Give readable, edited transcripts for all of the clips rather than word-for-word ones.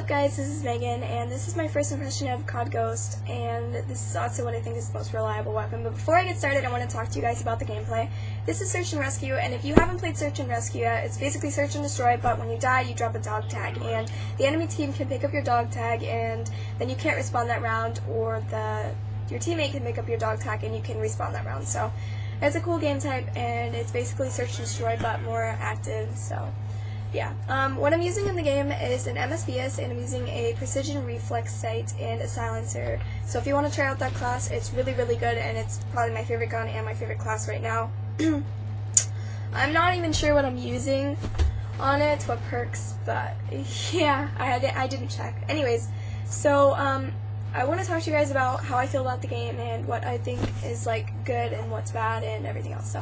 up guys, this is Megan, and this is my first impression of COD Ghost, and this is also what I think is the most reliable weapon. But before I get started, I want to talk to you guys about the gameplay. This is Search and Rescue, and if you haven't played Search and Rescue yet, it's basically search and destroy, but when you die, you drop a dog tag, and the enemy team can pick up your dog tag, and then you can't respawn that round, or your teammate can pick up your dog tag, and you can respawn that round. So it's a cool game type, and it's basically search and destroy, but more active, so yeah. What I'm using in the game is an MSVS, and I'm using a precision reflex sight and a silencer. So if you want to try out that class, it's really, really good, and it's probably my favorite gun and my favorite class right now. I'm not even sure what I'm using on it, what perks, but yeah, I didn't check. Anyways, so I want to talk to you guys about how I feel about the game and what I think is like good and what's bad and everything else.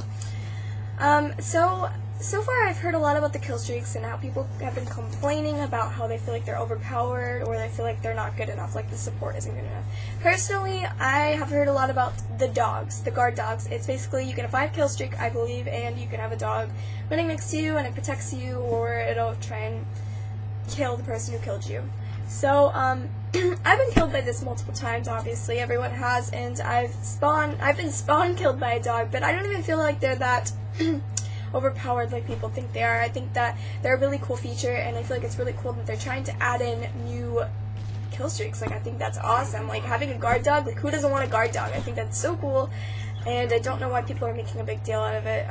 So far I've heard a lot about the kill streaks and how people have been complaining about how they feel like they're overpowered or they feel like they're not good enough, like the support isn't good enough. Personally, I have heard a lot about the dogs, the guard dogs. It's basically you get a 5 kill streak, I believe, and you can have a dog running next to you and it protects you, or it'll try and kill the person who killed you. So I've been killed by this multiple times, obviously, everyone has, and I've been spawn killed by a dog, but I don't even feel like they're that overpowered like people think they are. I think that they're a really cool feature, and I feel like it's really cool that they're trying to add in new kill streaks. Like, I think that's awesome. Like, having a guard dog, like, who doesn't want a guard dog? I think that's so cool, and I don't know why people are making a big deal out of it.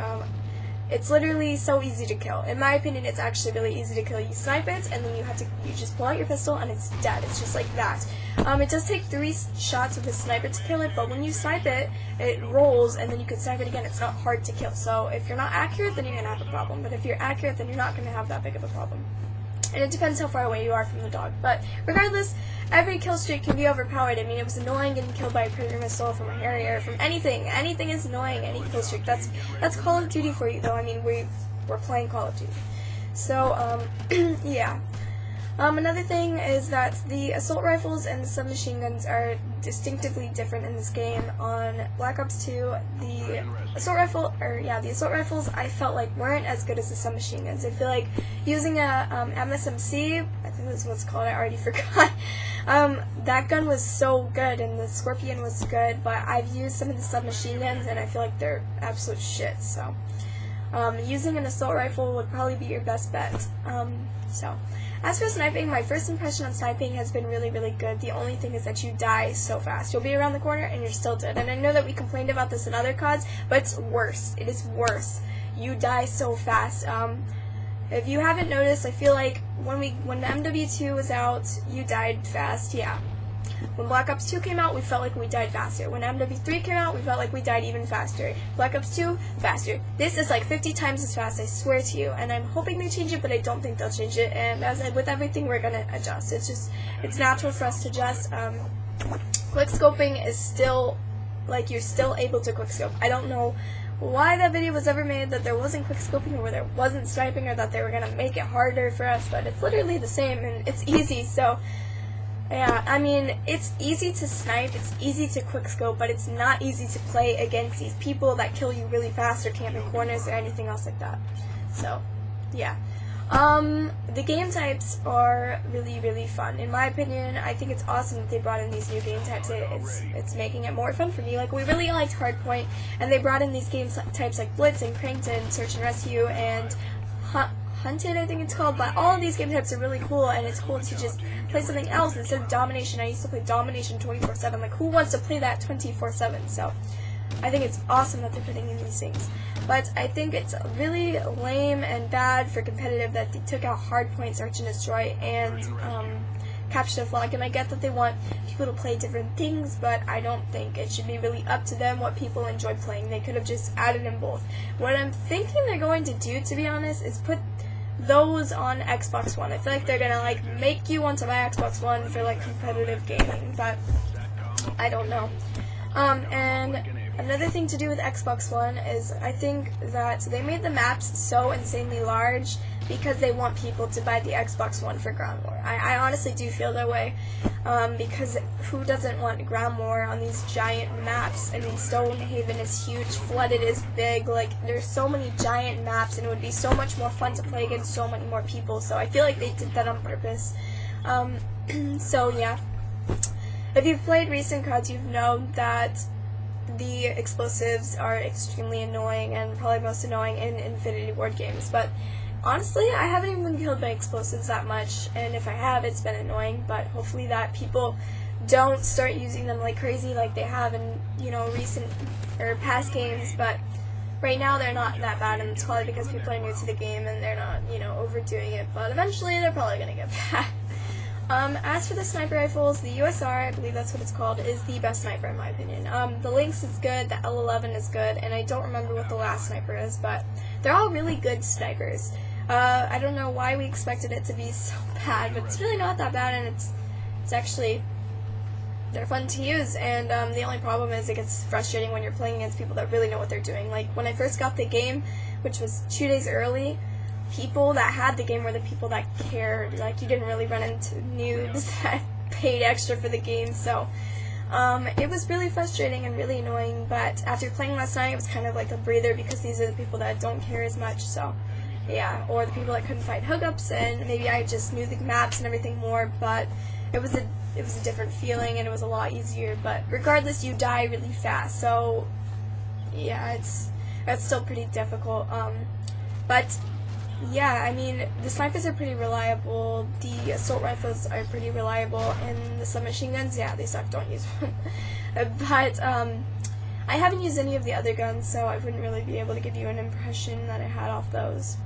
It's literally so easy to kill. In my opinion, it's actually really easy to kill. You snipe it, and then you just pull out your pistol, and it's dead. It's just like that. It does take 3 shots with a sniper to kill it, but when you snipe it, it rolls, and then you can snipe it again. It's not hard to kill. So if you're not accurate, then you're going to have a problem. But if you're accurate, then you're not going to have that big of a problem. And it depends how far away you are from the dog. But regardless, every kill streak can be overpowered. I mean, it was annoying getting killed by a predator missile from a Harrier, from anything. Anything is annoying, any kill streak. That's Call of Duty for you, though. I mean, we're playing Call of Duty. So, yeah. Another thing is that the assault rifles and the submachine guns are distinctively different in this game. On Black Ops 2, the assault rifles I felt like weren't as good as the submachine guns. I feel like using a MSMC, I think that's what it's called, I already forgot. That gun was so good, and the Scorpion was good, but I've used some of the submachine guns, and I feel like they're absolute shit, so using an assault rifle would probably be your best bet. As for sniping, my first impression on sniping has been really, really good. The only thing is that you die so fast. You'll be around the corner and you're still dead. And I know that we complained about this in other CODs, but it's worse. It is worse. You die so fast. If you haven't noticed, I feel like when MW2 was out, you died fast, yeah. When Black Ops 2 came out, we felt like we died faster. When MW3 came out, we felt like we died even faster. Black Ops 2, faster. This is like 50 times as fast, I swear to you. And I'm hoping they change it, but I don't think they'll change it. And with everything, we're gonna adjust. It's natural for us to adjust. Quickscoping is still, like, you're still able to quickscope. I don't know why that video was ever made, that there wasn't quickscoping or there wasn't sniping, or that they were gonna make it harder for us, but it's literally the same, and it's easy, so yeah, I mean, it's easy to snipe, it's easy to quickscope, but it's not easy to play against these people that kill you really fast or camp in corners or anything else like that. So, yeah. The game types are really, really fun. In my opinion, I think it's awesome that they brought in these new game types. It's making it more fun for me. Like, we really liked Hardpoint, and they brought in these game types like Blitz and Cranked and Search and Rescue and Hunted, I think it's called, but all of these game types are really cool, and it's cool to just play something else instead of Domination. I used to play Domination 24/7, like, who wants to play that 24/7, so I think it's awesome that they're putting in these things. But I think it's really lame and bad for competitive that they took out Hardpoint, Search and Destroy, and Capture the Flag, and I get that they want people to play different things, but I don't think it should be really up to them what people enjoy playing. They could have just added in both. What I'm thinking they're going to do, to be honest, is put those on Xbox One. I feel like they're gonna, like, make you want to buy Xbox One for, like, competitive gaming, but I don't know. And another thing to do with Xbox One is I think that they made the maps so insanely large because they want people to buy the Xbox One for Ground War. I honestly do feel that way, because who doesn't want Ground War on these giant maps? I mean, Stonehaven is huge, Flooded is big, like, there's so many giant maps, and it would be so much more fun to play against so many more people, so I feel like they did that on purpose. So yeah, if you've played recent CODs, you've known that the explosives are extremely annoying and probably most annoying in Infinity Ward games, but honestly, I haven't even been killed by explosives that much, and if I have, it's been annoying, but hopefully that people don't start using them like crazy like they have in, recent or past games, but right now they're not that bad, and it's probably because people are new to the game and they're not, overdoing it, but eventually they're probably going to get bad. As for the sniper rifles, the USR, I believe that's what it's called, is the best sniper in my opinion. The Lynx is good, the L11 is good, and I don't remember what the last sniper is, but they're all really good snipers. I don't know why we expected it to be so bad, but it's really not that bad, and it's actually, they're fun to use, and the only problem is it gets frustrating when you're playing against people that really know what they're doing. Like, when I first got the game, which was 2 days early, people that had the game were the people that cared. Like, you didn't really run into noobs that paid extra for the game, so it was really frustrating and really annoying, but after playing last night, it was kind of like a breather because these are the people that don't care as much, so yeah, or the people that couldn't find hookups, and maybe I just knew the maps and everything more, but it was a different feeling and it was a lot easier, but regardless, you die really fast, so yeah, it's still pretty difficult, but yeah, I mean, the snipers are pretty reliable, the assault rifles are pretty reliable, and the submachine guns, yeah, they suck, don't use them. But, I haven't used any of the other guns, so I wouldn't really be able to give you an impression that I had off those.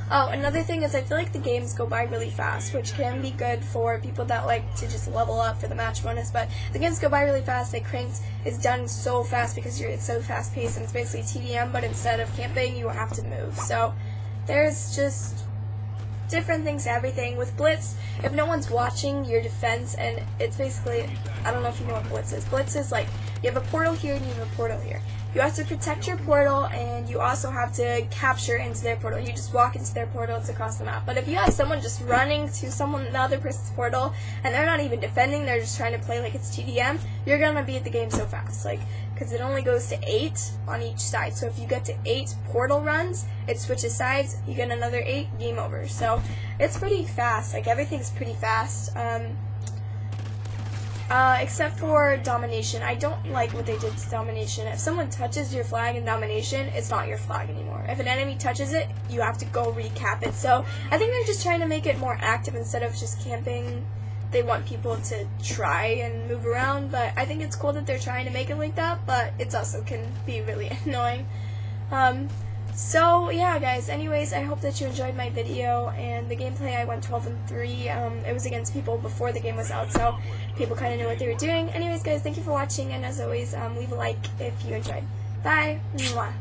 Oh, another thing is I feel like the games go by really fast, which can be good for people that like to just level up for the match bonus, but the games go by really fast. Like, Cranked is done so fast because it's so fast paced, and it's basically TDM, but instead of camping, you have to move. So there's just different things to everything. With Blitz, if no one's watching your defense, and it's basically, I don't know if you know what Blitz is. Blitz is like, you have a portal here and you have a portal here. You have to protect your portal, and you also have to capture into their portal. You just walk into their portal, it's across the map. But if you have someone just running to the other person's portal, and they're not even defending, they're just trying to play like it's TDM, you're gonna beat the game so fast. Like, because it only goes to 8 on each side. So if you get to 8 portal runs, it switches sides, you get another 8, game over. So it's pretty fast. Like, everything's pretty fast. Except for Domination. I don't like what they did to Domination. If someone touches your flag in Domination, it's not your flag anymore. If an enemy touches it, you have to go recap it. So I think they're just trying to make it more active instead of just camping. They want people to try and move around, but I think it's cool that they're trying to make it like that, but it also can be really annoying. So yeah, guys, anyways, I hope that you enjoyed my video, and the gameplay, I went 12-3, it was against people before the game was out, so people kind of knew what they were doing. Anyways, guys, thank you for watching, and as always, leave a like if you enjoyed. Bye! Mwah.